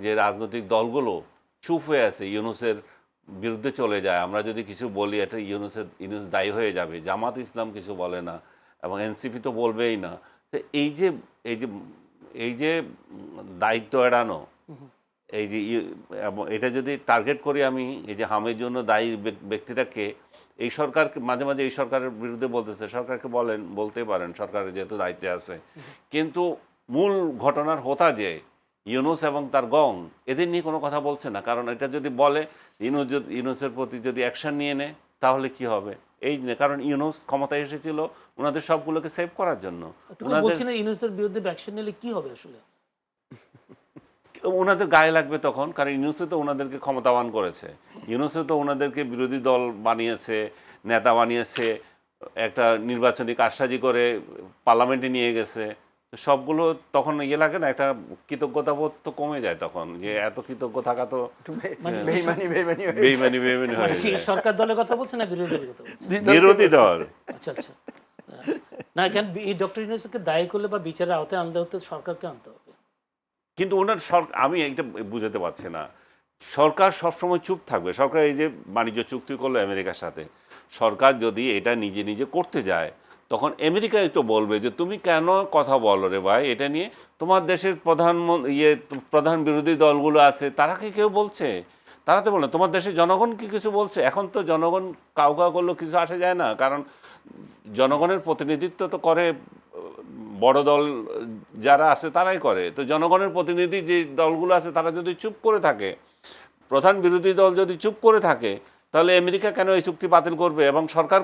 যে রাজনৈতিক দলগুলো চুপ হয়ে আছে, ইউনূসের বিরুদ্ধে চলে যায়, আমরা যদি কিছু বলি এটা ইউনূস দায়ী হয়ে যাবে, জামাত ইসলাম কিছু বলে না এবং এনসিপি তো বলবেই না। তো এই যে এই যে দায়িত্ব এড়ানো, এই যে এবং এটা যদি টার্গেট করি আমি, এই যে হামের জন্য দায়ী ব্যক্তিটাকে, এই সরকার মাঝে মাঝে এই সরকারের বিরুদ্ধে বলতেছে, সরকারকে বলতে পারেন, সরকারের যেহেতু দায়িত্বে আছে, কিন্তু মূল ঘটনার হোতা যে ইউনূস এবং তার গং, এদের নিয়ে কোনো কথা বলছে না। কারণ এটা যদি বলে, ইউনূসের প্রতি যদি অ্যাকশন নিয়ে নেয় তাহলে কি হবে, এই কারণ ইউনূস ক্ষমতায় এসেছিল ওনাদের সবগুলোকে সেভ করার জন্য। বলছেন ইউনূসের বিরুদ্ধে অ্যাকশন নিলে কি হবে আসলে? ওনাদের গায়ে লাগবে তখন, কারণ ইউনূসে তো ওনাদেরকে ক্ষমতাবান করেছে, ইউনূসে তো ওনাদেরকে বিরোধী দল বানিয়েছে, নেতা বানিয়েছে, একটা নির্বাচনী কারসাজি করে পার্লামেন্টে নিয়ে গেছে। সবগুলো তখন লাগে না, একটা কৃতজ্ঞতাবোধ তো কমে যায় তখন, যে এত কৃতজ্ঞ থাকা তো বেইমানি হয়ে যায়। সরকার দলের কথা বলছেন না বিরোধী দলের কথা বলছেন? বিরোধী দল। আচ্ছা আচ্ছা, না কেন ডক্টর ইউনূসকে দায়ী করলে বা বিচারের আওতায় আনলে হতে সরকারকে আনতে হবে। কিন্তু ওনার আমি এটা বুঝাতে পারছি না, সরকার সবসময় চুপ থাকবে? সরকার এই যে বাণিজ্য চুক্তি করলো আমেরিকার সাথে, সরকার যদি এটা নিজে নিজে করতে যায় তখন আমেরিকা একটু বলবে যে তুমি কেন কথা বলো রে ভাই এটা নিয়ে, তোমার দেশের প্রধান বিরোধী দলগুলো আছে, তারা কি কেউ বলছে? তারা তো বলে, তোমার দেশের জনগণ কি কিছু বলছে? এখন তো জনগণ কাউ করলেও কিছু আসে যায় না, কারণ জনগণের প্রতিনিধিত্ব তো করে বড় দল যারা আছে তারাই করে। তো জনগণের প্রতিনিধি যে দলগুলো আছে তারা যদি চুপ করে থাকে, প্রধান বিরোধী দল যদি চুপ করে থাকে, তাহলে আমেরিকা কেন এই চুক্তি বাতিল করবে? এবং সরকার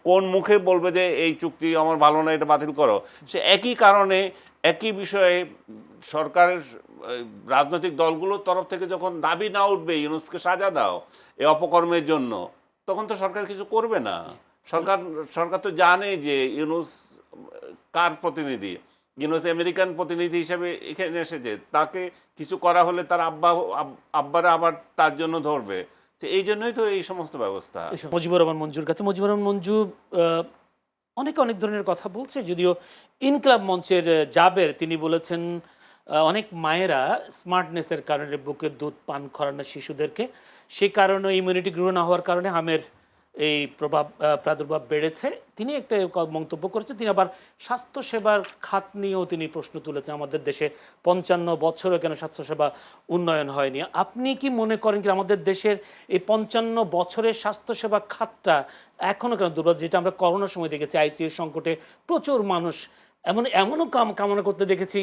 কোন মুখে বলবে যে এই চুক্তি আমার ভালো না, এটা বাতিল করো? সে একই কারণে একই বিষয়ে সরকারের রাজনৈতিক দলগুলোর তরফ থেকে যখন দাবি না উঠবে ইউনূসকে সাজা দাও এই অপকর্মের জন্য, তখন তো সরকার কিছু করবে না। সরকার তো জানে যে ইউনূস কার প্রতিনিধি, ইউনূস আমেরিকান প্রতিনিধি হিসেবে এখানে এসেছে, তাকে কিছু করা হলে তার আব্বারা আবার তার জন্য ধরবে। তো এই জন্যই তো এই সমস্ত ব্যবস্থা। মুজিবুর রহমান মঞ্জুর কাছে, মুজিবুর রহমান মঞ্জু অনেক ধরনের কথা বলছে, যদিও ইনকলাব মঞ্চের জাবের তিনি বলেছেন অনেক মায়েরা স্মার্টনেসের কারণে বুকের দুধ পান করানো শিশুদেরকে, সেই কারণে ইমিউনিটি গ্রো না হওয়ার কারণে হামের এই প্রাদুর্ভাব বেড়েছে। তিনি একটা মন্তব্য করেছেন। তিনি আবার স্বাস্থ্যসেবার খাত নিয়েও তিনি প্রশ্ন তুলেছেন, আমাদের দেশে 55 বছরও কেন স্বাস্থ্যসেবা উন্নয়ন হয়নি। আপনি কি মনে করেন কি আমাদের দেশের এই 55 বছরের স্বাস্থ্যসেবা খাতটা এখনও কেন দুর্বল? যেটা আমরা করোনার সময় দেখেছি, আইসিইউ সংকটে প্রচুর মানুষ এমনও কামনা করতে দেখেছি,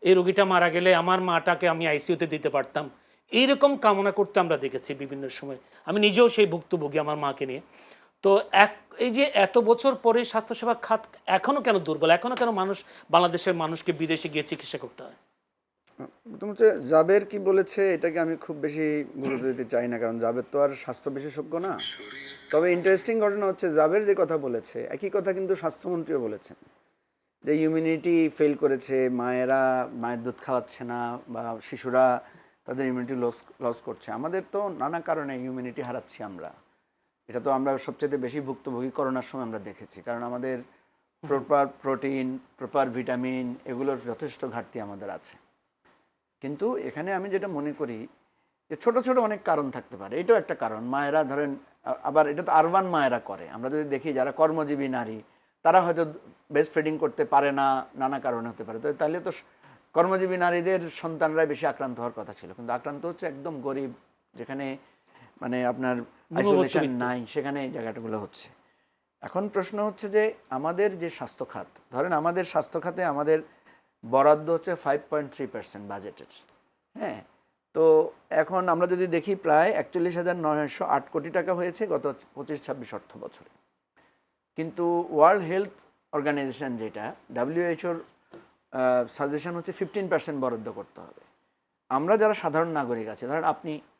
এই রোগীটা মারা গেলে আমার মাটাকে আমি আইসিইউতে দিতে পারতাম, এইরকম কামনা করতে আমরা দেখেছি বিভিন্ন সময়। আমি নিজেও সেই ভুক্তভোগী আমার মাকে নিয়ে। তো এই যে এত বছর পরে স্বাস্থ্যসেবা খাত এখনও কেন দুর্বল, এখনও কেন বাংলাদেশের মানুষকে বিদেশে গিয়ে চিকিৎসা করতে হয়? হচ্ছে জাবের কি বলেছে এটাকে আমি খুব বেশি গুরুত্ব দিতে চাই না, কারণ জাবের তো আর স্বাস্থ্য বিশেষজ্ঞ না। তবে ইন্টারেস্টিং ঘটনা হচ্ছে জাবের যে কথা বলেছে একই কথা কিন্তু স্বাস্থ্যমন্ত্রীও বলেছেন, যে ইমিউনিটি ফেল করেছে, মায়ের দুধ খাওয়াচ্ছে না বা শিশুরা তাদের ইমিউনিটি লস করছে। আমাদের তো নানা কারণে ইমিউনিটি হারাচ্ছি আমরা। এটা তো আমরা সবচেয়ে বেশি ভুক্তভোগী করোনার সময় আমরা দেখেছি, কারণ আমাদের প্রপার প্রোটিন, প্রপার ভিটামিন এগুলোর যথেষ্ট ঘাটতি আমাদের আছে। কিন্তু এখানে আমি যেটা মনে করি যে ছোট ছোট অনেক কারণ থাকতে পারে, এটাও একটা কারণ। মায়েরা ধরেন, আবার এটা তো আরবান মায়েরা করে, আমরা যদি দেখি যারা কর্মজীবী নারী তারা হয়তো ব্রেস্ট ফিডিং করতে পারে না, নানা কারণে হতে পারে। তো তাহলে তো কর্মজীবী নারীদের সন্তানরাই বেশি আক্রান্ত হওয়ার কথা ছিল, কিন্তু আক্রান্ত হচ্ছে একদম গরিব, যেখানে মানে আপনার আইসোলেশন নাই, সেখানে এই জায়গাটাগুলো হচ্ছে। এখন প্রশ্ন হচ্ছে যে আমাদের যে স্বাস্থ্য খাত, ধরেন আমাদের স্বাস্থ্য খাতে আমাদের বরাদ্দ হচ্ছে 5.3% বাজেটের। হ্যাঁ, তো এখন আমরা যদি দেখি প্রায় 41,908 কোটি টাকা হয়েছে গত 25-26 অর্থ বছরে। কিন্তু ওয়ার্ল্ড হেলথ অর্গানাইজেশন যেটা WHO সাজেশন হচ্ছে 15% বরাদ্দ করতে হবে। আমরা যারা সাধারণ নাগরিক আছে, ধরেন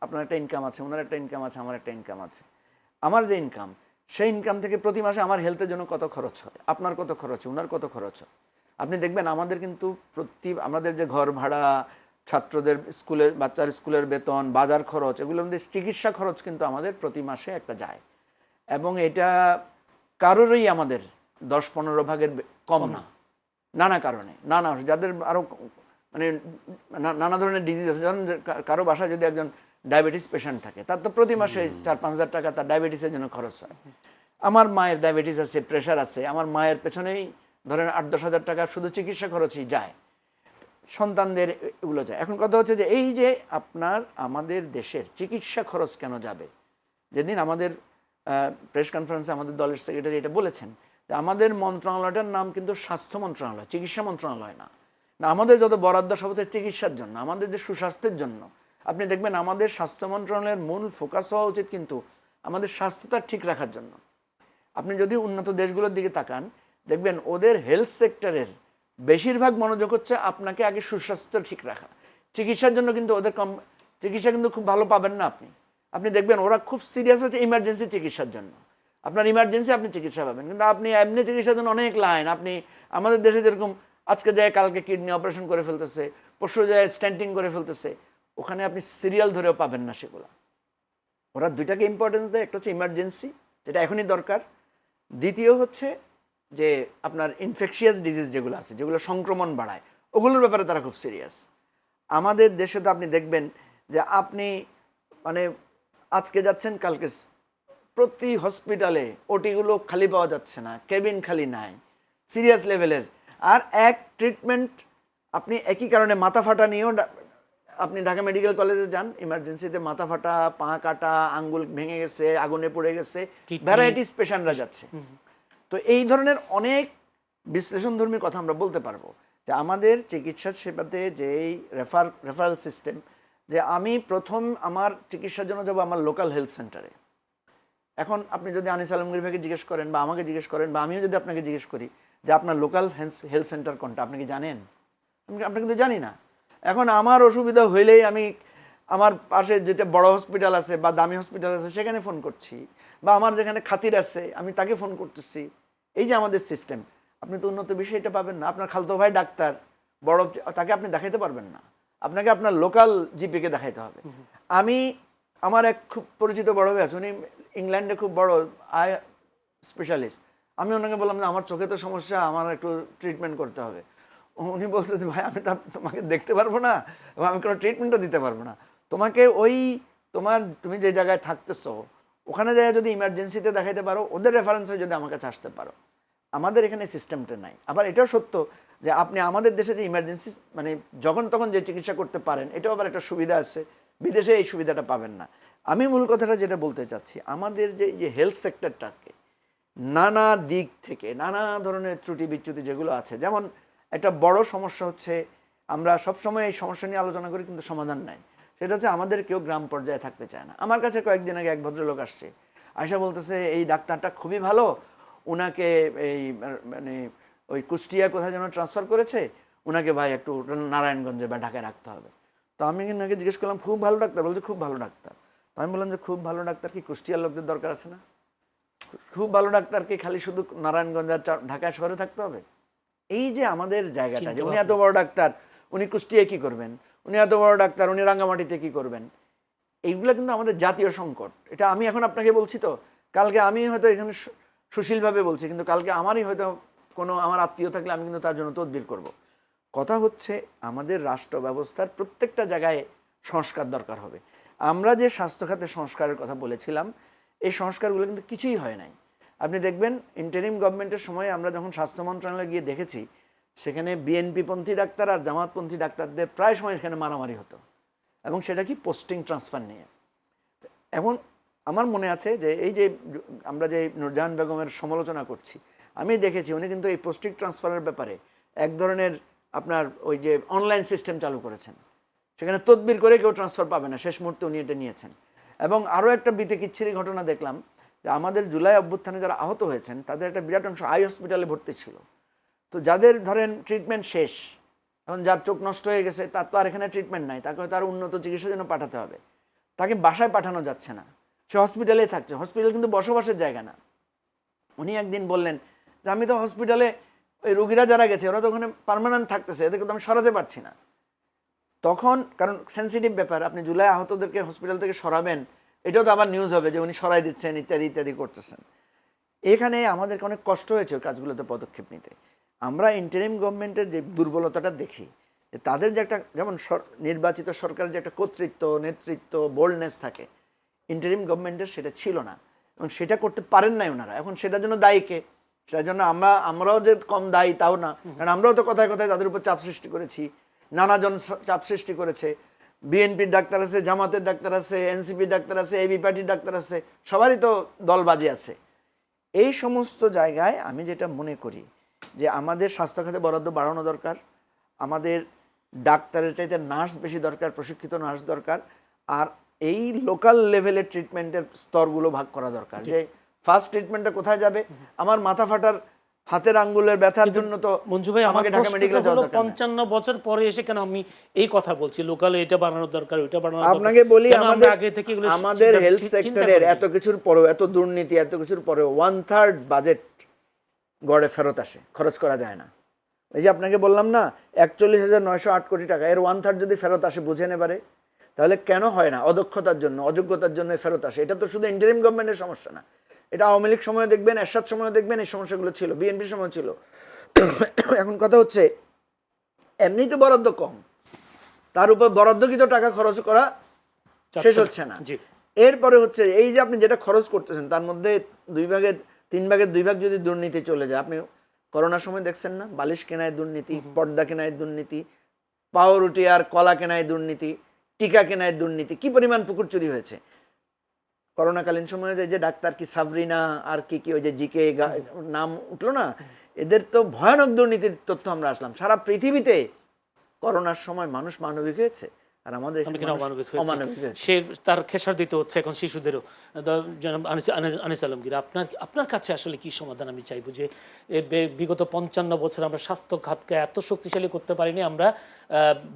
আপনার একটা ইনকাম আছে, ওনার একটা ইনকাম আছে, আমার একটা ইনকাম আছে, আমার যে ইনকাম সেই ইনকাম থেকে প্রতি মাসে আমার হেলথের জন্য কত খরচ হয়, আপনার কত খরচ হয়, ওনার কত খরচ হয়, আপনি দেখবেন আমাদের কিন্তু আমাদের যে ঘর ভাড়া, ছাত্রদের বাচ্চার স্কুলের বেতন, বাজার খরচ, এগুলোর মধ্যে চিকিৎসা খরচ কিন্তু আমাদের প্রতি মাসে একটা যায়, এবং এটা কারোরই আমাদের 10-15 ভাগের কম না, নানা কারণে, যাদের আরও মানে নানা ধরনের ডিজিজ আছে। যেমন কারো বাসায় যদি একজন ডায়াবেটিস পেশেন্ট থাকে, তার তো প্রতি মাসে 4-5 হাজার টাকা তার ডায়াবেটিসের জন্য খরচ হয়। আমার মায়ের ডায়াবেটিস আছে, প্রেশার আছে, আমার মায়ের পেছনেই ধরেন 8-10 হাজার টাকা শুধু চিকিৎসা খরচই যায়, সন্তানদের এগুলো যায়। এখন কথা হচ্ছে যে এই যে আপনার আমাদের দেশের চিকিৎসা খরচ কেন যাবে? যেদিন আমাদের প্রেস কনফারেন্সে আমাদের দলের সেক্রেটারি এটা বলেছেন যে আমাদের মন্ত্রণালয়টার নাম কিন্তু স্বাস্থ্য মন্ত্রণালয়, চিকিৎসা মন্ত্রণালয় না। আমাদের যত বরাদ্দ সব হচ্ছে চিকিৎসার জন্য, আমাদের যে সুস্বাস্থ্যের জন্য। আপনি দেখবেন আমাদের স্বাস্থ্য মন্ত্রণালয়ের মূল ফোকাস হওয়া উচিত কিন্তু আমাদের স্বাস্থ্যটা ঠিক রাখার জন্য। আপনি যদি উন্নত দেশগুলোর দিকে তাকান, দেখবেন ওদের হেলথ সেক্টরের বেশিরভাগ মনোযোগ হচ্ছে আপনাকে আগে সুস্বাস্থ্য ঠিক রাখা। চিকিৎসার জন্য কিন্তু ওদের চিকিৎসা কিন্তু খুব ভালো পাবেন না আপনি। আপনি দেখবেন ওরা খুব সিরিয়াস হচ্ছে ইমার্জেন্সি চিকিৎসার জন্য। আপনার ইমার্জেন্সি আপনি চিকিৎসা পাবেন, কিন্তু আপনি এমনি চিকিৎসার জন্য অনেক লাইন। আপনি আমাদের দেশে যেরকম আজকে যায় কালকে কিডনি অপারেশন করে ফেলতেছে, পরশু যায় স্ট্যান্টিং করে ফেলতেছে, ওখানে আপনি সিরিয়াল ধরেও পাবেন না সেগুলো। ওরা দুইটাকে ইম্পর্টেন্স দেয়, একটা হচ্ছে ইমার্জেন্সি যেটা এখনই দরকার, দ্বিতীয় হচ্ছে যে আপনার ইনফেকশিয়াস ডিজিজ যেগুলো আছে, যেগুলো সংক্রমণ বাড়ায়, ওগুলোর ব্যাপারে তারা খুব সিরিয়াস। আমাদের দেশে তো আপনি দেখবেন যে আপনি মানে আজকে যাচ্ছেন কালকে প্রতি হসপিটালে ওটিগুলো খালি পাওয়া যাচ্ছে না, কেবিন খালি নাই, সিরিয়াস লেভেলের। আর এক ট্রিটমেন্ট আপনি একই কারণে মাথা ফাটা নিয়েও আপনি ঢাকা মেডিকেল কলেজে যান, ইমার্জেন্সিতে মাথা ফাটা, পা কাটা, আঙ্গুল ভেঙে গেছে, আগুনে পড়ে গেছে, ভ্যারাইটিস পেশেন্টরা যাচ্ছে। তো এই ধরনের অনেক বিশ্লেষণধর্মী কথা আমরা বলতে পারবো যে আমাদের চিকিৎসা সেবাতে যেই রেফারেল সিস্টেম, যে আমি প্রথম আমার চিকিৎসার জন্য যাবো আমার লোকাল হেলথ সেন্টারে। এখন আপনি যদি আনিস আলমগীর ভাইকে জিজ্ঞেস করেন বা আমাকে জিজ্ঞেস করেন বা আমিও যদি আপনাকে জিজ্ঞেস করি যে আপনার লোকাল হেলথ সেন্টার কোনটা, আপনি কি জানেন? আমরা কিন্তু জানি না। এখন আমার অসুবিধা হইলেই আমি আমার পাশে যেটা বড় হসপিটাল আছে বা দামি হসপিটাল আছে সেখানে ফোন করছি, বা আমার যেখানে খাতির আছে আমি তাকে ফোন করতেছি। এই যে আমাদের সিস্টেম, আপনি তো উন্নত বিষয় এটা পাবেন না। আপনার খালতো ভাই ডাক্তার, বড়, তাকে আপনি দেখাইতে পারবেন না, আপনাকে আপনার লোকাল জিপিকে দেখাইতে হবে। আমার এক খুব পরিচিত বড় ভাই আছে, উনি ইংল্যান্ডে খুব বড় আই স্পেশালিস্ট। আমি ওনাকে বললাম যে আমার চোখে তো সমস্যা, আমার একটু ট্রিটমেন্ট করতে হবে। উনি বলছে যে ভাই আমি তো তোমাকে দেখতে পারবো না এবং আমি কোনো ট্রিটমেন্টও দিতে পারবো না, তোমাকে তুমি যে জায়গায় থাকতেছো ওখানে যায় যদি ইমার্জেন্সিতে দেখাইতে পারো, ওদের রেফারেন্সে যদি আমার কাছে আসতে পারো। আমাদের এখানে সিস্টেমটা নাই। আবার এটাও সত্য যে আপনি আমাদের দেশে যে ইমার্জেন্সি মানে যখন তখন যে চিকিৎসা করতে পারেন, এটাও আবার একটা সুবিধা আছে, বিদেশে এই সুবিধাটা পাবেন না। আমি মূল কথাটা যেটা বলতে চাচ্ছি, আমাদের যে হেলথ সেক্টরটাকে নানা দিক থেকে নানা ধরনের ত্রুটি বিচ্যুতি যেগুলো আছে, যেমন একটা বড় সমস্যা হচ্ছে আমরা সবসময় এই সমস্যা নিয়ে আলোচনা করি কিন্তু সমাধান নাই, সেটা হচ্ছে আমাদের কেউ গ্রাম পর্যায়ে থাকতে চায় না। আমার কাছে কয়েকদিন আগে এক ভদ্রলোক আসছে, আয়সা বলতেছে এই ডাক্তারটা খুবই ভালো, উনাকে এই মানে ওই কুষ্টিয়া কোথায় যেন ট্রান্সফার করেছে, উনাকে ভাই একটু নারায়ণগঞ্জে বা ঢাকায় রাখতে হবে। তো আমি ওনাকে জিজ্ঞেস করলাম খুব ভালো ডাক্তার? বলছে খুব ভালো ডাক্তার। তো আমি বললাম যে খুব ভালো ডাক্তার কি কুষ্টিয়ার লোকদের দরকার আছে না? খুব ভালো ডাক্তার কি খালি শুধু নারায়ণগঞ্জ আর ঢাকা শহরে থাকতে হবে? এই যে আমাদের জায়গাটা, যে উনি এত বড় ডাক্তার, উনি কুষ্টিয়ায় কি করবেন? উনি এত বড় ডাক্তার, উনি রাঙ্গামাটিতে কি করবেন? এইগুলো কিন্তু আমাদের জাতীয় সংকট। এটা আমি এখন আপনাকে বলছি, তো কালকে আমি হয়তো এখানে সুশীলভাবে বলছি, কিন্তু কালকে আমারই হয়তো কোনো আমার আত্মীয় থাকলে আমি কিন্তু তার জন্য তদবির করব। কথা হচ্ছে আমাদের রাষ্ট্র ব্যবস্থার প্রত্যেকটা জায়গায় সংস্কার দরকার হবে। আমরা যে স্বাস্থ্য খাতে সংস্কারের কথা বলেছিলাম, এই সংস্কারগুলো কিন্তু কিছুই হয় নাই। আপনি দেখবেন ইন্টারিম গভর্নমেন্টের সময় আমরা যখন স্বাস্থ্য মন্ত্রণালয়ে গিয়ে দেখেছি, সেখানে বিএনপিপন্থী ডাক্তার আর জামাতপন্থী ডাক্তারদের প্রায় সময় এখানে মারামারি হতো, এবং সেটা কি পোস্টিং ট্রান্সফার নিয়ে। এখন আমার মনে আছে যে এই যে আমরা যে নূরজাহান বেগমের সমালোচনা করছি, আমি দেখেছি উনি কিন্তু এই পোস্টিং ট্রান্সফারের ব্যাপারে এক ধরনের আপনার ওই যে অনলাইন সিস্টেম চালু করেছেন, সেখানে তদবির করে কেউ ট্রান্সফার পাবে না, শেষ মুহূর্তে উনি এটা নিয়েছেন। এবং আরও একটা বিতিকিচ্ছিরি ঘটনা দেখলাম যে আমাদের জুলাই অভ্যুত্থানে যারা আহত হয়েছেন তাদের একটা বিরাট অংশ আই হসপিটালে ভর্তি ছিল। তো যাদের ধরেন ট্রিটমেন্ট শেষ, এখন যার চোখ নষ্ট হয়ে গেছে তার তো আর এখানে ট্রিটমেন্ট নাই, তাকে হয়তো আর উন্নত চিকিৎসার জন্য পাঠাতে হবে, তাকে বাসায় পাঠানো যাচ্ছে না, সে হসপিটালেই থাকছে। হসপিটাল কিন্তু বসবাসের জায়গা না। উনি একদিন বললেন যে আমি তো হসপিটালে ওই রোগীরা যারা গেছে ওরা তো ওখানে পার্মানেন্ট থাকতেছে, এদেরকে তো আমি সরাতে পারছি না। তখন কারণ সেন্সিটিভ ব্যাপার, আপনি জুলাই আহতদেরকে হসপিটাল থেকে সরাবেন, এটাও তো আবার নিউজ হবে যে উনি সরাই দিচ্ছেন ইত্যাদি ইত্যাদি করতেছেন। এখানে আমাদেরকে অনেক কষ্ট হয়েছে ওই কাজগুলোতে পদক্ষেপ নিতে। আমরা ইন্টারিম গভর্নমেন্টের যে দুর্বলতাটা দেখি, যে তাদের যে একটা যেমন নির্বাচিত সরকারের যে একটা কর্তৃত্ব, নেতৃত্ব, বোল্ডনেস থাকে, ইন্টারিম গভর্নমেন্টের সেটা ছিল না এবং সেটা করতে পারেন নাই ওনারা। এখন সেটার জন্য দায়ী কে? সেটার জন্য আমরাও যে কম দায়ী তাও না, কারণ আমরাও তো কথায় কথায় তাদের উপর চাপ সৃষ্টি করেছি, নানাজন চাপ সৃষ্টি করেছে। বিএনপির ডাক্তার আছে, জামাতের ডাক্তার আছে, এনসিপির ডাক্তার আছে, এবি পার্টির ডাক্তার আছে, সবারই তো দলবাজি আছে। এই সমস্ত জায়গায় আমি যেটা মনে করি যে আমাদের স্বাস্থ্য খাতে বরাদ্দ বাড়ানো দরকার, আমাদের ডাক্তারের চাইতে নার্স বেশি দরকার, প্রশিক্ষিত নার্স দরকার, আর এই লোকাল লেভেলের ট্রিটমেন্টের স্তরগুলো ভাগ করা দরকার। যে ফার্স্ট ট্রিটমেন্টটা কোথায় যাবে? আমার মাথা ফাটার, হাতের আঙ্গুলের ব্যথার জন্য তো মঞ্জু ভাই, আমাকে ঢাকা মেডিকেলে যাওয়া দরকার না। 55 বছর পরে এসে কেন আমি এই কথা বলছি, লোকালে এটা বানানো দরকার, ওইটা বানানো দরকার? আপনাকে বলি কেন আমরা আমাদের আগে থেকে এগুলো আমাদের চিন্তা- হেলথ চিন্তা সেক্টরের করিনি? এত কিছুর পরেও, এত দুর্নীতি, এত কিছুর পরেও 1/3 বাজেট গড়ে ফেরত আসে, খরচ করা যায় না। এই যে আপনাকে বললাম না 41,908 কোটি টাকা, এর 1/3 যদি ফেরত আসে বুঝেন এবারে, তাহলে কেন হয় না? অদক্ষতার জন্য, অযোগ্যতার জন্য ফেরত আসে। এটা তো শুধু ইন্টারিম গভর্নমেন্টের সমস্যা না, এটা আওয়ামী লীগ সময় দেখবেন, এরশাদ সময় দেখবেন, এই সমস্যাগুলো ছিল, বিএনপির সময় ছিল। এখন কথা হচ্ছে এমনি তো বরাদ্দ কম, তার উপর বরাদ্দকৃত টাকা খরচ করা শেষ হচ্ছে না। জি। এরপরে হচ্ছে এই যে আপনি যেটা খরচ করতেছেন তার মধ্যে 3 ভাগের 2 ভাগ যদি দুর্নীতি চলে যায়, আপনি করোনার সময় দেখছেন না, বালিশ কেনায় দুর্নীতি, পর্দা কেনায় দুর্নীতি, পাউরুটি আর কলা কেনায় দুর্নীতি, টিকা কেনায় দুর্নীতি, কি পরিমাণ পুকুর চুরি হয়েছে করোনাকালীন সময়ে। যে ডাক্তার কি সাবরিনা আর কি কি ওই যে জিকে নাম উঠলো না, এদের তো ভয়ানক দুর্নীতির তথ্য আমরা আসলাম। সারা পৃথিবীতে করোনার সময় মানুষ মানবিক হয়েছে, আর আমাদের এখানে আমরা মানুষ অমানবিক হয়েছি। অমানবিক হয়েছে। সে তার খেসার দিতে হচ্ছে এখন শিশুদেরও। জনাব আনিস আলমগীর, আপনার কাছে আসলে কি সমাধান আমি চাইবো? যে বিগত 55 বছর আমরা স্বাস্থ্য খাতকে এত শক্তিশালী করতে পারিনি। আমরা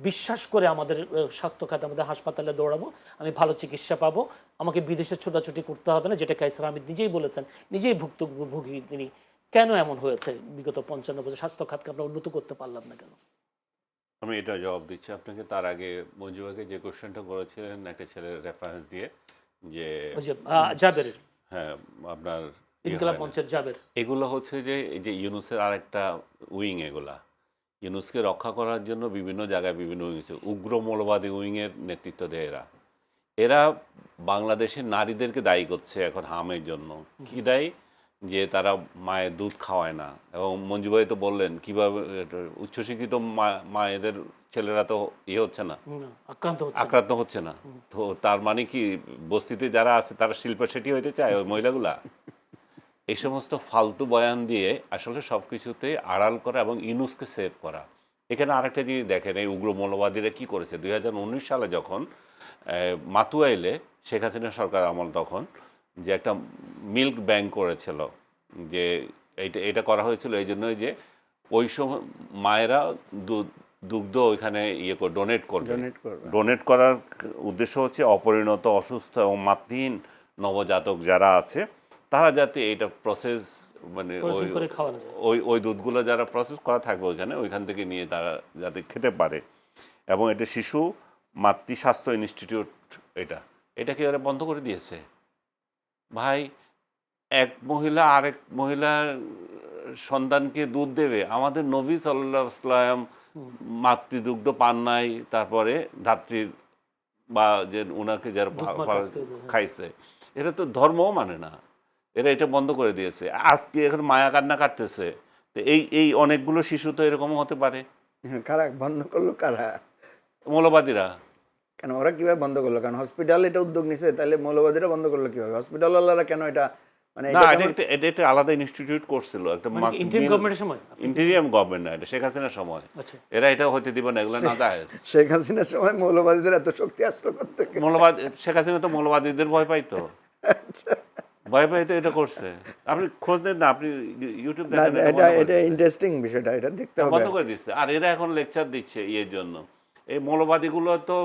বিশ্বাস করে আমাদের স্বাস্থ্য খাত, আমাদের হাসপাতালে দৌড়াবো, আমি ভালো চিকিৎসা পাবো, আমাকে বিদেশে ছোটাছুটি করতে হবে না, যেটা কায়সার আহমেদ নিজেই বলেছেন, নিজেই ভুক্তভোগী তিনি। কেন এমন হয়েছে বিগত 55 বছর স্বাস্থ্য খাতকে আমরা উন্নত করতে পারলাম না কেন? আমি এটা জবাব দিচ্ছি আপনাকে। তার আগে মঞ্জু ভাইকে যে কোশ্চেনটা করেছিলেন একটা ছেলের রেফারেন্স দিয়ে, যে ওই যে জাবের, হ্যাঁ আপনার ইনকিলাব মঞ্চের জাবের, এগুলো হচ্ছে যে এই যে ইউনুসের আরেকটা উইং, এগুলা ইউনুসকে রক্ষা করার জন্য বিভিন্ন জায়গায় বিভিন্ন উইং আছে। উগ্র মৌলবাদী উইংয়ের নেতৃত্ব দেয় এরা। এরা বাংলাদেশের নারীদেরকে দায়ী করছে এখন হামের জন্য। কি দায়ী? যে তারা মায়ের দুধ খাওয়ায় না। এবং মঞ্জু ভাই তো বললেন কীভাবে উচ্চশিক্ষিত মায়েদের ছেলেরা তো হচ্ছে না, আক্রান্ত হচ্ছে না। তো তার মানে কি বস্তিতে যারা আছে তারা শিল্পা শেঠি হইতে চায় ওই মহিলাগুলা? এই সমস্ত ফালতু বয়ান দিয়ে আসলে সব কিছুতে আড়াল করা এবং ইউনুসকে সেভ করা। এখানে আরেকটা জিনিস দেখেন, এই উগ্র মৌলবাদীরা কী করেছে। 2019 সালে যখন মাতুয়াইলে শেখ হাসিনা সরকার আমল, তখন যে একটা মিল্ক ব্যাংক করেছিল, যে এটা করা হয়েছিল এই জন্যই যে ওই সময় মায়েরা দুগ্ধ ওইখানে ডোনেট করবে। ডোনেট করার উদ্দেশ্য হচ্ছে অপরিণত, অসুস্থ এবং মাতৃহীন নবজাতক যারা আছে তারা যাতে এটা প্রসেস, মানে ওই দুধগুলো যারা প্রসেস করা থাকবে ওইখান থেকে নিয়ে তারা যাতে খেতে পারে। এবং এটা শিশু মাতৃ স্বাস্থ্য ইনস্টিটিউট, এটাকে ওরা বন্ধ করে দিয়েছে। ভাই, এক মহিলা আরেক মহিলার সন্তানকে দুধ দেবে? আমাদের নবী সাল্লাল্লাহু আলাইহি ওয়াসাল্লাম মাতৃদুগ্ধ পান নাই, তারপরে ধাত্রীর বা যে ওনাকে যারা খাইছে, এটা তো ধর্মও মানে না। এরা এটা বন্ধ করে দিয়েছে। আজকে এখন মায়া কান্না কাটতেছে। তো এই অনেকগুলো শিশু তো এরকমও হতে পারে। কারা বন্ধ করলো? কারা? মৌলবাদীরা। কেন ওরা কিভাবে বন্ধ করলো? কারণ হসপিটাল এটা উদ্যোগ নিছে, তাহলে মৌলবাদীরা বন্ধ করলো কিভাবে? হসপিটালওয়ালারা কেন এটা, মানে না, এটা একটা আলাদা ইনস্টিটিউট করছিল, একটা ইন্টেরিয়াম গভর্নমেন্ট না, এটা শেখ হাসিনার সময়। এরা এটা হইতে দিব না, এগুলো না জায়েজ। শেখ হাসিনার সময় মৌলবাদীদের এত শক্তি আসলো কোথা থেকে? শেখ হাসিনা তো মৌলবাদীদের ভয় পাইতো, ভয় পাইতো এটা করছে। আপনি খোঁজ নেন না, আপনি ইউটিউব দেখেন, এটা ইন্টারেস্টিং বিষয়টা, এটা দেখতে হবে। বন্ধ করে দিচ্ছে। আর এরা এখন লেকচার দিচ্ছে ইয়ের জন্য। এই মৌলবাদীগুলো তো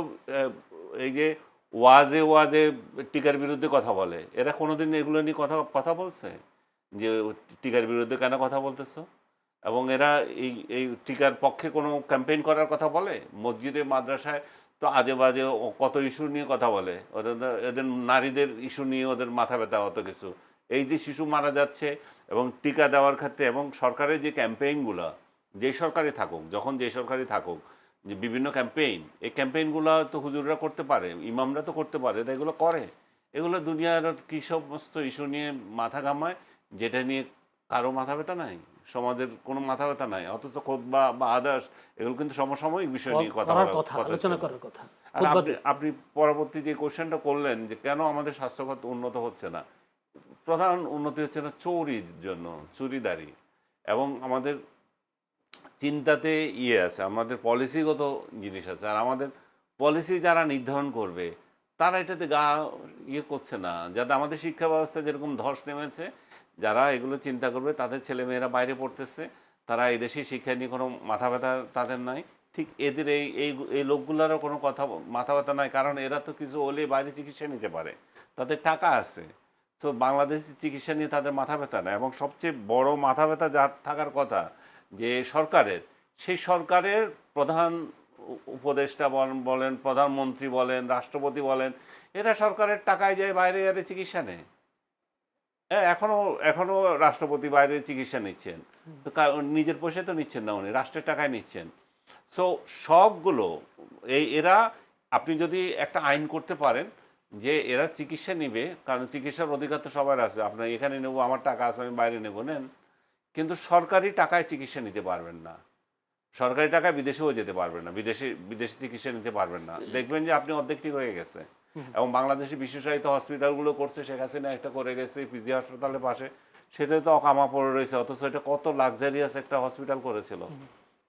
এই যে ওয়াজে টিকার বিরুদ্ধে কথা বলে, এরা কোনোদিন এগুলো নিয়ে কথা বলছে যে টিকার বিরুদ্ধে কেন কথা বলতেছো? এবং এরা এই টিকার পক্ষে কোনো ক্যাম্পেইন করার কথা বলে? মসজিদে মাদ্রাসায় তো আজে বাজে কত ইস্যু নিয়ে কথা বলে, এদের নারীদের ইস্যু নিয়ে ওদের মাথা ব্যথা অত কিছু। এই যে শিশু মারা যাচ্ছে এবং টিকা দেওয়ার ক্ষেত্রে এবং সরকারের যে ক্যাম্পেইনগুলো, যেই সরকারই থাকুক, যখন যেই সরকারই থাকুক, যে বিভিন্ন ক্যাম্পেইন, এই ক্যাম্পেইনগুলো তো হুজুররা করতে পারে, ইমামরা তো করতে পারে, এরা এগুলো করে। এগুলো দুনিয়ার কী সমস্ত ইস্যু নিয়ে মাথা ঘামায়, যেটা নিয়ে কারো মাথা ব্যথা নাই, সমাজের কোনো মাথা ব্যথা নাই, অথচ খুতবা বা আদার্স এগুলো কিন্তু সমসাময়িক বিষয় নিয়ে কথা করার বলার কথা, আলোচনা ছিল। করার কথা। আর আপনি পরবর্তী যে কোশ্চেনটা করলেন যে কেন আমাদের স্বাস্থ্যখাত উন্নত হচ্ছে না, প্রধান উন্নতি হচ্ছে না চোরির জন্য, চুরিদারি, এবং আমাদের চিন্তাতে আছে, আমাদের পলিসিগত জিনিস আছে। আর আমাদের পলিসি যারা নির্ধারণ করবে তারা এটাতে করছে না, যাতে আমাদের শিক্ষা ব্যবস্থা যেরকম ধস নেমেছে, যারা এগুলো চিন্তা করবে তাদের ছেলেমেয়েরা বাইরে পড়তেছে, তারা এই দেশে শিক্ষা নিয়ে কোনো মাথা ব্যথা তাদের নাই। ঠিক এদের এই এই এই লোকগুলোরও কোনো কথা মাথা ব্যথা নাই, কারণ এরা তো কিছু হলে বাইরে চিকিৎসা নিতে পারে, তাদের টাকা আছে। তো বাংলাদেশি চিকিৎসা নিয়ে তাদের মাথা ব্যথা না, এবং সবচেয়ে বড় মাথা ব্যথা যার থাকার কথা যে সরকারের, সেই সরকারের প্রধান উপদেষ্টা বলেন, প্রধানমন্ত্রী বলেন, রাষ্ট্রপতি বলেন, এরা সরকারের টাকায় যায় বাইরে বাইরে চিকিৎসা নেয়। হ্যাঁ, এখনো রাষ্ট্রপতি বাইরে চিকিৎসা নিচ্ছেন, তো নিজের পয়সায় তো নিচ্ছেন না, উনি রাষ্ট্রের টাকায় নিচ্ছেন। সো সবগুলো এরা, আপনি যদি একটা আইন করতে পারেন যে এরা চিকিৎসা নিবে, কারণ চিকিৎসার অধিকার তো সবার আছে, আপনার এখানে নেবো, আমার টাকা আছে, আমি বাইরে নেবো, নেন, কিন্তু সরকারি টাকায় চিকিৎসা নিতে পারবেন না, সরকারি টাকায় বিদেশেও যেতে পারবেন না, বিদেশে চিকিৎসা নিতে পারবেন না, দেখবেন যে আপনি অর্ধেক ঠিক হয়ে গেছে। এবং বাংলাদেশি বিশেষায়িত হসপিটালগুলো করছে, শেখ হাসিনা একটা করে গেছে পিজি হাসপাতালের পাশে, সেটাই তো অকামা পড়ে রয়েছে, অথচ এটা কত লাক্সারিয়াস একটা হসপিটাল করেছিল।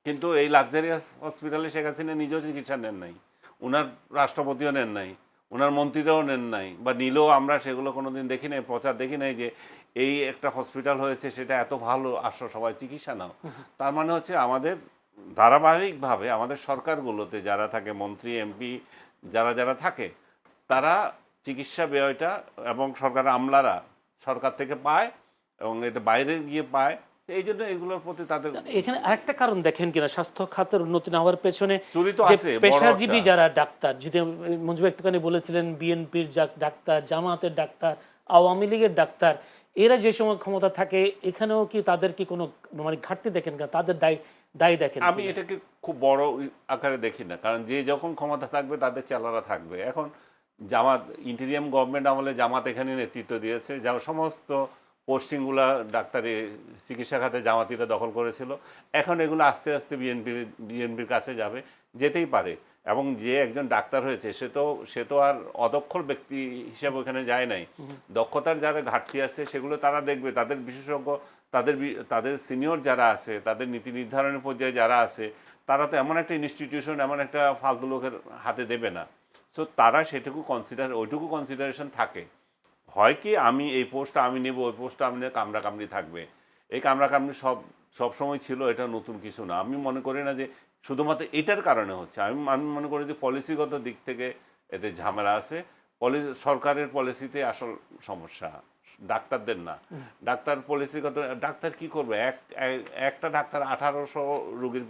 কিন্তু এই লাক্সারিয়াস হসপিটালে শেখ হাসিনা নিজেও চিকিৎসা নেন নাই, উনার রাষ্ট্রপতিও নেন নাই, ওনার মন্ত্রীরাও নেন নাই, বা নিলেও আমরা সেগুলো কোনোদিন দেখি নাই, প্রচার দেখি নাই যে এই একটা হসপিটাল হয়েছে, সেটা এত ভালো, আসো সবাই চিকিৎসা নাও। তার মানে হচ্ছে আমাদের ধারাবাহিকভাবে আমাদের সরকারগুলোতে যারা থাকে, মন্ত্রী এমপি যারা যারা থাকে, তারা চিকিৎসা ব্যয়টা এবং সরকারের আমলারা সরকার থেকে পায় এবং এটা বাইরে গিয়ে পায়, এই জন্য এগুলোর প্রতি তাদের এখানে আরেকটা কারণ দেখেন কিনা, স্বাস্থ্য খাতের উন্নতি না হওয়ার পেছনে চুরি তো যে আছে, বড় পেশাজীবী একটা। যারা ডাক্তার, যদি মঞ্জু একটুখানি বলেছিলেন বিএনপির ডাক্তার, জামাতের ডাক্তার, আওয়ামী লীগের ডাক্তার, এরা যে সময় ক্ষমতা থাকে, এখানেও কি তাদের কি কোনো মানে ঘাটতি দেখেন কিনা, তাদের দায়ী দেখেন আমি কিনা? এটাকে খুব বড় আকারে দেখি না, কারণ যে যখন ক্ষমতা থাকবে তাদের চেলারা থাকবে। এখন জামাত, ইন্টেরিয়াম গভর্নমেন্ট আমলে জামাত এখানে নেতৃত্ব দিয়েছে, যা সমস্ত পোস্টিংগুলো ডাক্তারি চিকিৎসা খাতে জামাতিরা দখল করেছিল, এখন এগুলো আস্তে আস্তে বিএনপির কাছে যাবে, যেতেই পারে। এবং যে একজন ডাক্তার হয়েছে সে তো আর অদক্ষ ব্যক্তি হিসাবে ওখানে যায় নাই, দক্ষতার যারা ঘাটতি আছে সেগুলো তারা দেখবে, তাদের বিশেষজ্ঞ, তাদের সিনিয়র যারা আছে, তাদের নীতি নির্ধারণের পর্যায়ে যারা আছে, তারা তো এমন একটা ইনস্টিটিউশন, এমন একটা ফালতু লোকের হাতে দেবে না। সো তারা ওইটুকু কনসিডারেশন থাকে। হয় কি আমি এই পোস্টটা আমি নেব, ওই পোস্টটা আমি নেব, কামড়াকামড়ি থাকবে। এই কামড়াকামড়ি সবসময় ছিল, এটা নতুন কিছু না। আমি মনে করি না যে শুধুমাত্র এটার কারণে হচ্ছে, আমি মনে করি যে পলিসিগত দিক থেকে এতে ঝামেলা আছে। সরকারের পলিসিতে আসল সমস্যা, ডাক্তারদের না। ডাক্তার পলিসিগত, ডাক্তার কি করবে, একটা ডাক্তার 1800 রোগীর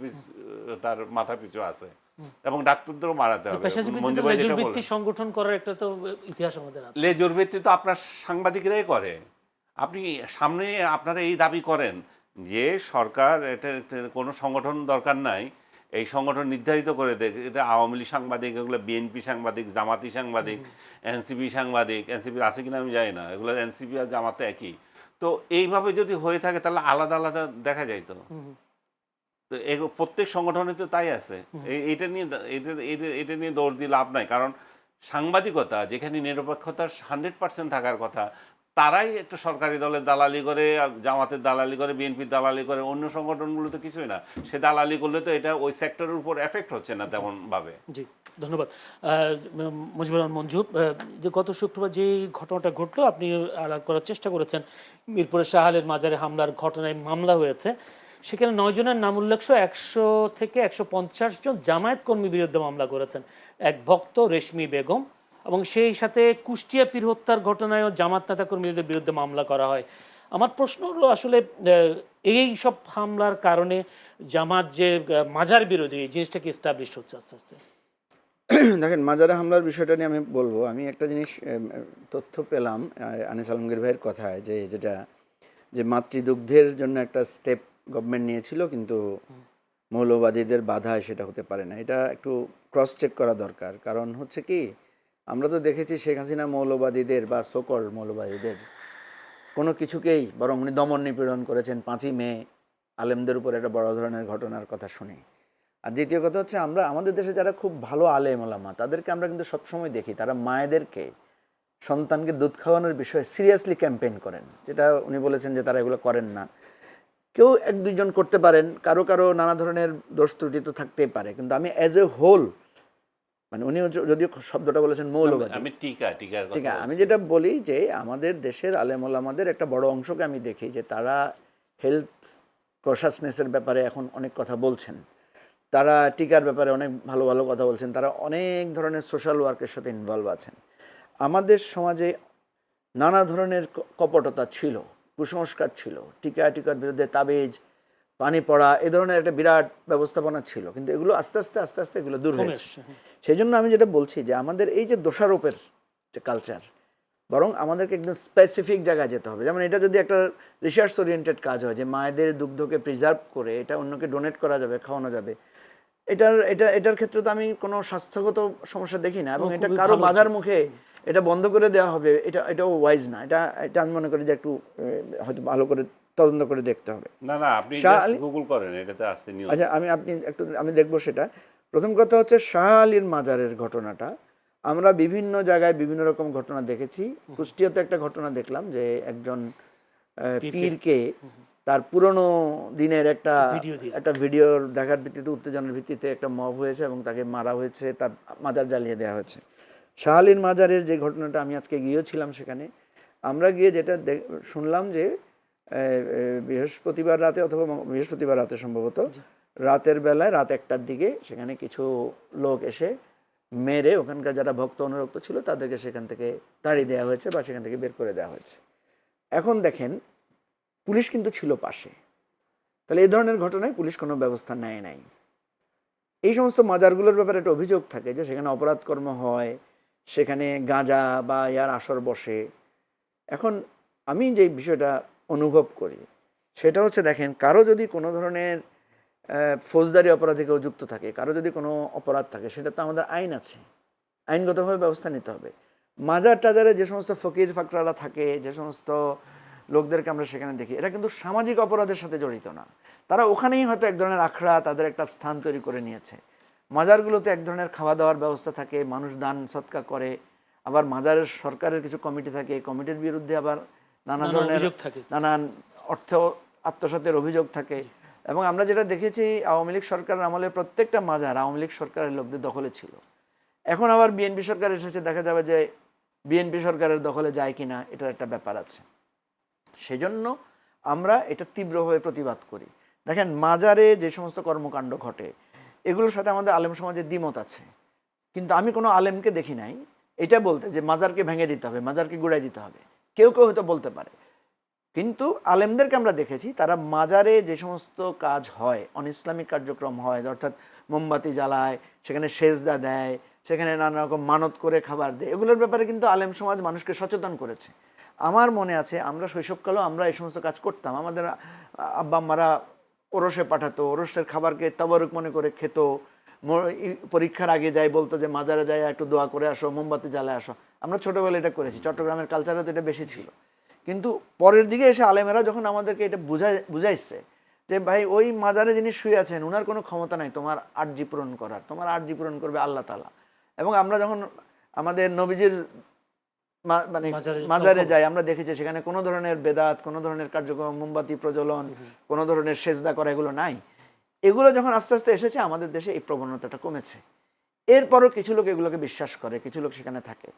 তার মাথা পিছু আছে, এবং ডাক্তারদেরও মারাতে হবে। পেশাজীবীদের লেজুর ভিত্তিক সংগঠন করার একটা তো ইতিহাস আমাদের আছে। লেজুর ভিত্তি তো আপনার সাংবাদিকরাই করে। আপনি সামনে আপনারা এই দাবি করেন যে সরকার এটা কোনো সংগঠন দরকার নাই, এই সংগঠন নির্ধারিত করে দেখ, এটা আওয়ামী লীগ সাংবাদিক, এগুলো বিএনপি সাংবাদিক, জামাতি সাংবাদিক, এনসিপি সাংবাদিক, এনসিপি আছে কিনা আমি জানি না, এগুলো এনসিপি আর জামাতে একই। তো এইভাবে যদি হয়ে থাকে তাহলে আলাদা আলাদা দেখা যায়। তো প্রত্যেক সংগঠনে তো তাই আছে। এটা নিয়ে দৌড় দিয়ে লাভ নাই, কারণ সাংবাদিকতা যেখানে নিরপেক্ষতার 100% থাকার কথা, তারাই একটা সরকারি দলের দালালি করে, জামাতের দালালি করে, বিএনপির দালালি করে, অন্য সংগঠনগুলো তো কিছুই না। সে দালালি করলে তো এটা ওই সেক্টরের উপর এফেক্ট হচ্ছে না তেমনভাবে। জি, ধন্যবাদ মুজিবুর রহমান মঞ্জু। যে গত শুক্রবার যে ঘটনাটা ঘটলো, আপনি আলাপ করার চেষ্টা করেছেন, মিরপুরের শাহালের মাজারে হামলার ঘটনায় মামলা হয়েছে, সেখানে 9 জনের নাম উল্লেখ 100 থেকে 150 জন জামায়াত কর্মী বিরুদ্ধে মামলা করেছেন এক ভক্ত রেশমি বেগম, এবং সেই সাথে কুষ্টিয়া পীর হত্যার ঘটনায়ও জামাত নেতা কর্মীদের বিরুদ্ধে মামলা করা হয়। আমার প্রশ্ন হলো, আসলে এই সব হামলার কারণে জামাত যে মাজার বিরোধী, এই জিনিসটা কি এস্টাবলিশ হচ্ছে আস্তে আস্তে? দেখেন, মাজারে হামলার বিষয়টা নিয়ে আমি বলবো, আমি একটা জিনিস তথ্য পেলাম আনিস আলমগীর ভাইয়ের কথায়, যে মাতৃদুগ্ধের জন্য একটা স্টেপ গভর্নমেন্ট নিয়েছিল, কিন্তু মৌলবাদীদের বাধায় সেটা হতে পারে না। এটা একটু ক্রস চেক করা দরকার। কারণ হচ্ছে কি, আমরা তো দেখেছি শেখ হাসিনা মৌলবাদীদের বা সকল মৌলবাদীদের কোনো কিছুকেই বরং উনি দমন নিপীড়ন করেছেন। 5ই মে আলেমদের উপর একটা বড় ধরনের ঘটনার কথা শুনি। আর দ্বিতীয় কথা হচ্ছে, আমরা আমাদের দেশে যারা খুব ভালো আলেম ওলামা তাদেরকে আমরা কিন্তু সবসময় দেখি তারা মায়েদেরকে সন্তানকে দুধ খাওয়ানোর বিষয়ে সিরিয়াসলি ক্যাম্পেইন করেন, যেটা উনি বলেছেন যে তারা এগুলো করেন না। কেউ এক দুইজন করতে পারেন, কারো কারো নানা ধরনের দোষ ত্রুটি তো থাকতেই পারে, কিন্তু আমি অ্যাজ এ হোল, মানে উনি যদিও শব্দটা বলেছেন মৌলবাদী, আমি টিকার কথা ঠিক আছে, আমি বলছি। যেটা বলি যে আমাদের দেশের আলেম ওলামাদের একটা বড় অংশকে আমি দেখি যে তারা হেলথ কনসাসনেসের ব্যাপারে এখন অনেক কথা বলছেন, তারা টিকার ব্যাপারে অনেক ভালো ভালো কথা বলছেন, তারা অনেক ধরনের সোশ্যাল ওয়ার্কের সাথে ইনভলভ আছেন। আমাদের সমাজে নানা ধরনের কপটতা ছিল, কুসংস্কার ছিল, টিকার বিরুদ্ধে তাবিজ, পানি পড়া, এ ধরনের একটা বিরাট ব্যবস্থাপনা ছিল, কিন্তু এগুলো আস্তে আস্তে এগুলো দূর কমে হয়েছে। আসছে, হ্যাঁ। সেই জন্য আমি যেটা বলছি যে আমাদের এই যে দোষারোপের যে কালচার, বরং আমাদেরকে একদম স্পেসিফিক জায়গায় যেতে হবে। যেমন এটা যদি একটা রিসার্চ ওরিয়েন্টেড কাজ হয় যে মায়েদের দুগ্ধকে প্রিজার্ভ করে এটা অন্যকে ডোনেট করা যাবে, খাওয়ানো যাবে, এটার ক্ষেত্রে তো আমি কোনো স্বাস্থ্যগত সমস্যা দেখি না, এবং এটা খুবই কারো ভালো বাধার ছিল। মুখে এটা বন্ধ করে দেওয়া হবে, এটাও ওয়াইজ না। এটা আমি মনে করি যে একটু হয়তো ভালো করে তদন্ত করে দেখতে হবে। না না, আপনি শাহ আলী, গুগল করেন, এটাতে আছে নিউজ। আচ্ছা আমি দেখবো সেটা। প্রথম কথা হচ্ছে শাহ আলীর মাজারের ঘটনাটা, আমরা বিভিন্ন জায়গায় বিভিন্ন রকম ঘটনা দেখেছি। কুষ্টিয়াতে একটা ঘটনা দেখলাম যে একজন পীরকে তার পুরনো দিনের ভিডিও দিয়ে। একটা ভিডিওর দেখার ভিত্তিতে, উত্তেজনার ভিত্তিতে একটা মব হয়েছে এবং তাকে মারা হয়েছে, তার মাজার জ্বালিয়ে দেওয়া হয়েছে। শাহ আলীর মাজারের যে ঘটনাটা, আমি আজকে গিয়েছিলাম সেখানে, আমরা গিয়ে যেটা শুনলাম যে বৃহস্পতিবার রাতে অথবা বৃহস্পতিবার রাতে সম্ভবত রাতের বেলায় রাত 1টার দিকে সেখানে কিছু লোক এসে মেরে ওখানকার যারা ভক্ত অনুরক্ত ছিল তাদেরকে সেখান থেকে তাড়িয়ে দেওয়া হয়েছে বা সেখান থেকে বের করে দেওয়া হয়েছে। এখন দেখেন, পুলিশ কিন্তু ছিল পাশে, তাহলে এই ধরনের ঘটনায় পুলিশ কোনো ব্যবস্থা নেয় নাই। এই সমস্ত মাজারগুলোর ব্যাপারে একটা অভিযোগ থাকে যে সেখানে অপরাধকর্ম হয়, সেখানে গাঁজা বা ইয়ার আসর বসে। এখন আমি যে বিষয়টা অনুভব করি সেটা হচ্ছে, দেখেন, কারো যদি কোনো ধরনের ফৌজদারি অপরাধে কেউ যুক্ত থাকে, কারো যদি কোনো অপরাধ থাকে, সেটা তো আমাদের আইন আছে, আইনগতভাবে ব্যবস্থা নিতে হবে। মাজার টাজারে যে সমস্ত ফকির ফাকরারা থাকে, যে সমস্ত লোকদেরকে আমরা সেখানে দেখি, এরা কিন্তু সামাজিক অপরাধের সাথে জড়িত না। তারা ওখানেই হয়তো এক ধরনের আখড়া, তাদের একটা স্থান তৈরি করে নিয়েছে। মাজারগুলোতে এক ধরনের খাওয়া দাওয়ার ব্যবস্থা থাকে, মানুষ দান সৎকা করে, আবার মাজারের সরকারের কিছু কমিটি থাকে, কমিটির বিরুদ্ধে আবার নানা ধরনের অভিযোগ থাকে। নানান অর্থ আত্মসাতের অভিযোগ থাকে। এবং আমরা যেটা দেখেছি, আওয়ামী লীগ সরকারের আমলে প্রত্যেকটা মাজার আওয়ামী লীগ সরকারের লোকদের দখলে ছিল। এখন আবার বিএনপি সরকার এসেছে, দেখা যাবে যে বিএনপি সরকারের দখলে যায় কিনা, এটার একটা ব্যাপার আছে। সেজন্য আমরা এটা তীব্রভাবে প্রতিবাদ করি। দেখেন, মাজারে যে সমস্ত কর্মকাণ্ড ঘটে এগুলোর সাথে আমাদের আলেম সমাজের দ্বিমত আছে, কিন্তু আমি কোনো আলেমকে দেখি নাই এটা বলতে যে মাজারকে ভেঙে দিতে হবে, মাজারকে গুড়াই দিতে হবে। কেউ কেউ হয়তো বলতে পারে, কিন্তু আলেমদেরকে আমরা দেখেছি তারা মাজারে যে সমস্ত কাজ হয়, অন ইসলামিক কার্যক্রম হয়, অর্থাৎ মোমবাতি জ্বালায়, সেখানে সেজদা দেয়, সেখানে নানা রকম মানত করে খাবার দেয়, এগুলোর ব্যাপারে কিন্তু আলেম সমাজ মানুষকে সচেতন করেছে। আমার মনে আছে আমরা শৈশবকালেও আমরা এই সমস্ত কাজ করতাম। আমাদের আব্বা আম্মারা ওরসে পাঠাতো, ওরসের খাবারকে তাবারুক মনে করে খেত। পরীক্ষার আগে যাই বলতো যে মাজারে যাই একটু দোয়া করে আসো, মোমবাতি জ্বালায় আসো। আমরা ছোটোবেলায় এটা করেছি, চট্টগ্রামের কালচারে তো এটা বেশি ছিল। কিন্তু পরের দিকে এসে আলেমেরা যখন আমাদেরকে এটা বুঝাইছে যে ভাই, ওই মাজারে যিনি শুয়ে আছেন ওনার কোনো ক্ষমতা নাই তোমার আরজি পূরণ করার, তোমার আরজি পূরণ করবে আল্লাহ তাআলা। এবং আমরা যখন আমাদের নবীজির মানে মাজারে যাই, আমরা দেখেছি সেখানে কোনো ধরনের বেদাত, কোনো ধরনের কার্যক্রম, মোমবাতি প্রজ্বলন, কোনো ধরনের সেজদা করা, এগুলো নাই। এগুলো যখন আস্তে আস্তে এসেছে আমাদের দেশে, এই প্রবণতাটা কমেছে। এরপরও কিছু লোক এগুলোকে বিশ্বাস করে, কিছু লোক সেখানে থাকে।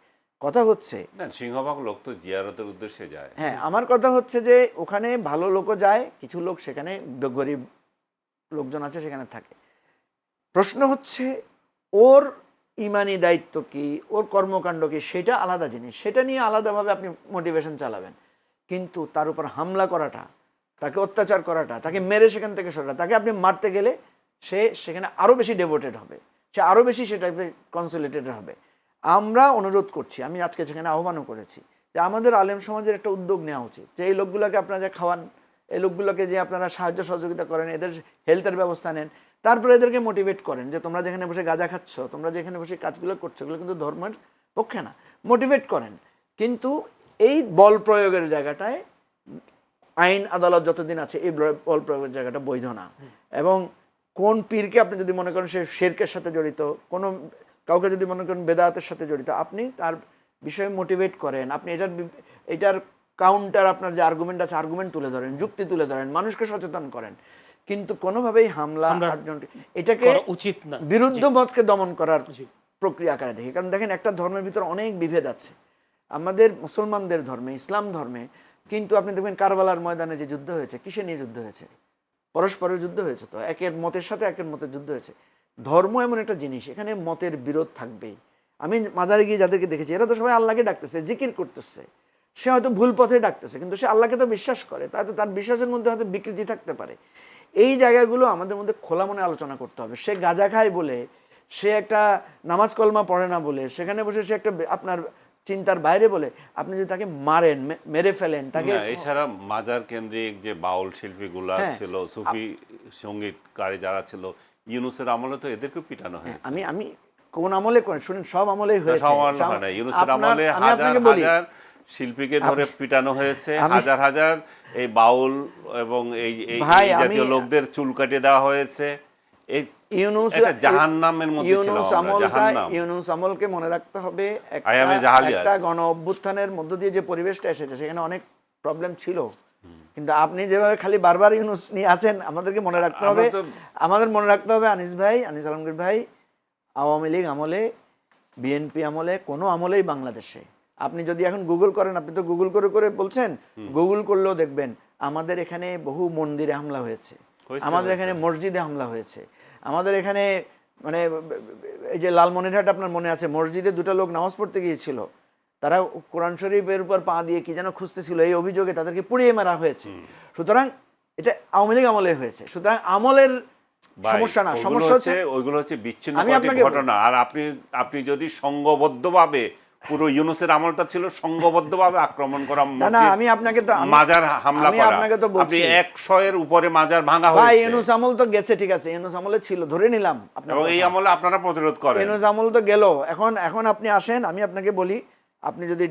কথা হচ্ছে, না, সিংহভাগ লোক তো জিয়ারতের উদ্দেশ্যে যায়। হ্যাঁ, আমার কথা হচ্ছে যে ওখানে ভালো লোকও যায়, কিছু লোক সেখানে গরিব লোকজন আছে সেখানে থাকে। প্রশ্ন হচ্ছে ওর ইমানি দায়িত্ব কি, ওর কর্মকাণ্ড কি, সেটা আলাদা জিনিস, সেটা নিয়ে আলাদাভাবে আপনি মোটিভেশন চালাবেন। কিন্তু তার উপর হামলা করাটা, তাকে অত্যাচার করাটা, তাকে মেরে সেখান থেকে সরাটা, তাকে আপনি মারতে গেলে সে সেখানে আরও বেশি ডেভোটেড হবে, সে আরও বেশি সেটাতে কনসোলিটেড হবে। আমরা অনুরোধ করছি, আমি আজকে সেখানে আহ্বানও করেছি যে আমাদের আলেম সমাজের একটা উদ্যোগ নেওয়া উচিত যে এই লোকগুলোকে আপনারা যে খাওয়ান, এই লোকগুলোকে যে আপনারা সাহায্য সহযোগিতা করেন, এদের হেলথের ব্যবস্থা নেন, তারপরে এদেরকে মোটিভেট করেন যে তোমরা যেখানে বসে গাঁজা খাচ্ছ, তোমরা যেখানে বসে কাজগুলো করছো, এগুলো কিন্তু ধর্মের পক্ষে না, মোটিভেট করেন। কিন্তু এই বল প্রয়োগের জায়গাটায় আইন আদালত যতদিন আছে এই বল প্রয়োগের জায়গাটা বৈধ না। এবং কোন পীরকে আপনি যদি মনে করেন সে শিরকের সাথে জড়িত, কোনো কাউকে যদি মনে করেন বেদাতের সাথে জড়িত, আপনি তার বিষয়ে মোটিভেট করেন, আপনি এটার কাউন্টার আপনার যে আর্গুমেন্ট আছে আর্গুমেন্ট তুলে ধরেন, যুক্তি তুলে ধরেন, মানুষকে সচেতন করেন। কিন্তু কোনোভাবেই হামলা এটাকে উচিত না, বিরুদ্ধ মতকে দমন করার প্রক্রিয়া আকারে দেখি। কারণ দেখেন একটা ধর্মের ভিতর অনেক বিভেদ আছে, আমাদের মুসলমানদের ধর্মে, ইসলাম ধর্মে। কিন্তু আপনি দেখবেন কারবালার ময়দানে যে যুদ্ধ হয়েছে, কিসে নিয়ে যুদ্ধ হয়েছে? পরস্পরের যুদ্ধ হয়েছে। তো একের মতের সাথে একের মতের যুদ্ধ হয়েছে। ধর্ম এমন একটা জিনিস, এখানে মতের বিরোধ থাকবেই। আমি মাজারে গিয়ে যাদেরকে দেখেছি, এরা তো সবাই আল্লাহকে ডাকতেছে, জিকির করতেছে। সে হয়তো ভুল পথে ডাকতেছে, কিন্তু সে আল্লাহকে তো বিশ্বাস করে, তাই তো তার বিশ্বাসের মধ্যে হয়তো বিকৃতি থাকতে পারে। এই জায়গাগুলো আমাদের মধ্যে খোলা মনে আলোচনা করতে হবে। সে গাঁজা খায় বলে, সে একটা নামাজ কলমা পড়ে না বলে, সেখানে বসে সে একটা আপনার চিন্তার বাইরে বলে আপনি যদি তাকে মারেন, মেরে ফেলেন তাকে। এছাড়া মাজার কেন্দ্রিক যে বাউল শিল্পীগুলা ছিল, সুফি সঙ্গীতকারী যারা ছিল, ইউনুসের আমলে তো এদেরকে পিটানো হয়েছে। আমি কোন আমলে করেন শুনেন, সব আমলেই হয়েছে। ইউনুসের আমলে হাজার হাজার শিল্পীকে ধরে পিটানো হয়েছে, হাজার হাজার এই বাউল এবং এই জাতীয় লোকদের চুল কাটিয়ে দেওয়া হয়েছে। ইউনুস আমলকে মনে রাখতে হবে, একটা গণ অভ্যুত্থানের মধ্য দিয়ে যে পরিবেশটা এসেছে সেখানে অনেক প্রবলেম ছিল। কিন্তু আপনি যেভাবে খালি বারবার ইউনুস নিয়ে আছেন, আমাদেরকে মনে রাখতে হবে, আমাদের মনে রাখতে হবে আনিস আলমগীর ভাই, আওয়ামী লীগ আমলে, বিএনপি আমলে, কোনো আমলেই বাংলাদেশে আপনি যদি এখন গুগল করেন, আপনি তো গুগল করে করে বলছেন, গুগল করলেও দেখবেন আমাদের এখানে বহু মন্দিরে হামলা হয়েছে, আমাদের এখানে মসজিদে হামলা হয়েছে, আমাদের এখানে মানে এই যে লালমনিরহাট আপনার মনে আছে, মসজিদে দুটো লোক নামাজ পড়তে গিয়েছিল, তারা কোরআন শরীফের উপর পা দিয়ে কি যেন খুঁজতেছিল, এই অভিযোগে তাদেরকে পুড়িয়ে মারা হয়েছে। সুতরাং এটা আওয়ামী লীগ আমলে হয়েছে। সুতরাং আমলের সমস্যা না, সমস্যা হচ্ছে ওইগুলো হচ্ছে বিচ্ছিন্ন ঘটনা। আর আপনি যদি সংঘবদ্ধভাবে, পুরো ইউনুসের আমলটা ছিল সংঘবদ্ধভাবে আক্রমণ করা, আমি আপনাকে তো মাজার হামলা করা, আপনি 100 এর উপরে মাজার ভাঙা হয়েছে। ভাই ইউনুস আমল তো গেছে, ঠিক আছে, ইউনুস আমলে ছিল, ধরে নিলাম, এবং এই আমলে আপনারা প্রতিরোধ করেন। ইউনুস আমল তো গেল, এখন আপনি আসেন, আমি আপনাকে বলি, আপনি যদি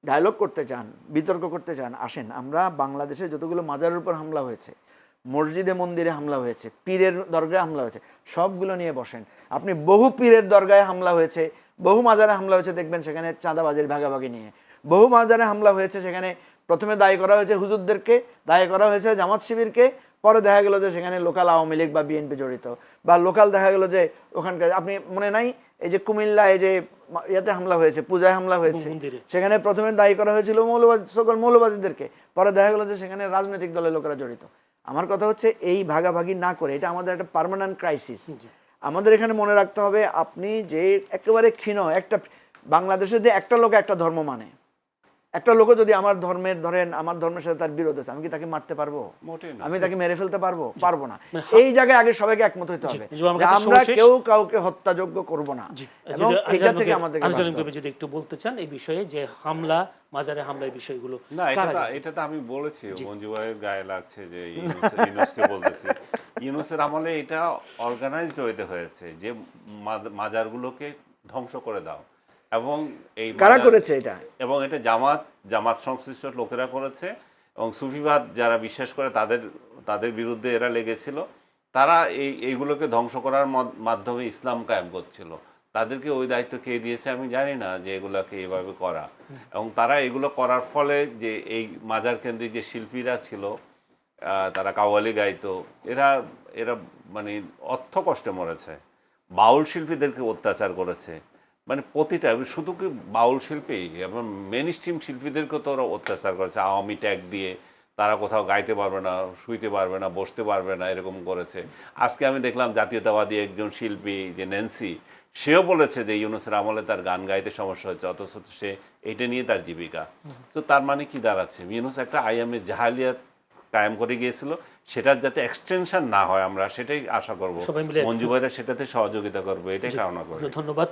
ডায়লগ করতে চান, বিতর্ক করতে চান, আসেন। আমরা বাংলাদেশে যতগুলো মাজারের উপর হামলা হয়েছে, মসজিদে মন্দিরে হামলা হয়েছে, পীরের দরগায় হামলা হয়েছে, সবগুলো নিয়ে বসেন। আপনি বহু পীরের দরগায় হামলা হয়েছে, বহু মাজারে হামলা হয়েছে, দেখবেন সেখানে চাঁদাবাজির ভাগাভাগি নিয়ে। বহু মাজারে হামলা হয়েছে, সেখানে প্রথমে দায়ী করা হয়েছে হুজুরদেরকে, দায়ী করা হয়েছে জামাত শিবিরকে, পরে দেখা গেল যে সেখানে লোকাল আওয়ামী লীগ বা বিএনপি জড়িত, বা লোকাল দেখা গেল যে ওখানকার, আপনি মনে নাই এই যে কুমিল্লা এই যে ইয়াতে হামলা হয়েছে, পূজায় হামলা হয়েছে, সেখানে প্রথমে দায়ী করা হয়েছিল মৌলবাদী, সকল মৌলবাদীদেরকে, পরে দেখা গেল যে সেখানে রাজনৈতিক দলের লোকেরা জড়িত। আমার কথা হচ্ছে এই ভাগাভাগি না করে, এটা আমাদের একটা পার্মানেন্ট ক্রাইসিস। আমাদের এখানে মনে রাখতে হবে, আপনি যে একেবারে ক্ষীণ একটা বাংলাদেশে যে একটা লোক একটা ধর্ম মানে, একটা লোক যদি আমার ধর্মের ধরেন আমার ধর্মের সাথে তার বিরোধ আছে, আমি কি তাকে মারতে পারবো? আমি তাকে মেরে ফেলতে পারবো? পারবো না। এই জায়গায় আগে সবাইকে একমত হতে হবে, আমরা কেউ কাউকে হত্যাযোগ্য করব না। এবং এটা থেকে আমাদের যদি একটু বলতে চান এই বিষয়ে, যে হামলা, মাজারে হামলা, এই বিষয়গুলো। না, এটা তো আমি বলেছি, মঞ্জু ভাইয়ের গায়ে লাগছে যে ইউনুসকে বলতেছি। ইউনুসের আমলে এটা অর্গানাইজড ওয়েতে হয়েছে, যে মাজারগুলোকে ধ্বংস করে দাও। এবং এই কারা করেছে এটা? এবং এটা জামাত সংশ্লিষ্ট লোকেরা করেছে, এবং সুফিবাদ যারা বিশ্বাস করে তাদের বিরুদ্ধে এরা লেগেছিল। তারা এইগুলোকে ধ্বংস করার মাধ্যমে ইসলাম কায়েম করছিল। তাদেরকে ওই দায়িত্ব কে দিয়েছে আমি জানি না, যে এগুলোকে এইভাবে করা। এবং তারা এগুলো করার ফলে যে এই মাজার কেন্দ্রিক যে শিল্পীরা ছিল, তারা কাওয়ালি গাইতো, এরা মানে অর্থ কষ্টে মরেছে। বাউল শিল্পীদেরকে অত্যাচার করেছে, মানে প্রতিটা, শুধু কি বাউল শিল্পী, এবং মেন স্ট্রিম শিল্পীদেরকে তো ওরা অত্যাচার করেছে। আওয়ামী ট্যাগ দিয়ে তারা কোথাও গাইতে পারবে না, শুইতে পারবে না, বসতে পারবে না, এরকম করেছে। আজকে আমি দেখলাম জাতীয়তাবাদী একজন শিল্পী, যে ন্যান্সি, সেও বলেছে যে ইউনুসের আমলে তার গান গাইতে সমস্যা হচ্ছে, অথচ সে এইটা নিয়ে তার জীবিকা। তো তার মানে কি দাঁড়াচ্ছে, ইউনুস একটা আইএমএ জাহালিয়াত কায়েম করে গিয়েছিল, সেটার যাতে এক্সটেনশন না হয় আমরা সেটাই আশা করবো। মঞ্জু ভাইরা সেটাতে সহযোগিতা করবো, এটাই কামনা করবো। ধন্যবাদ।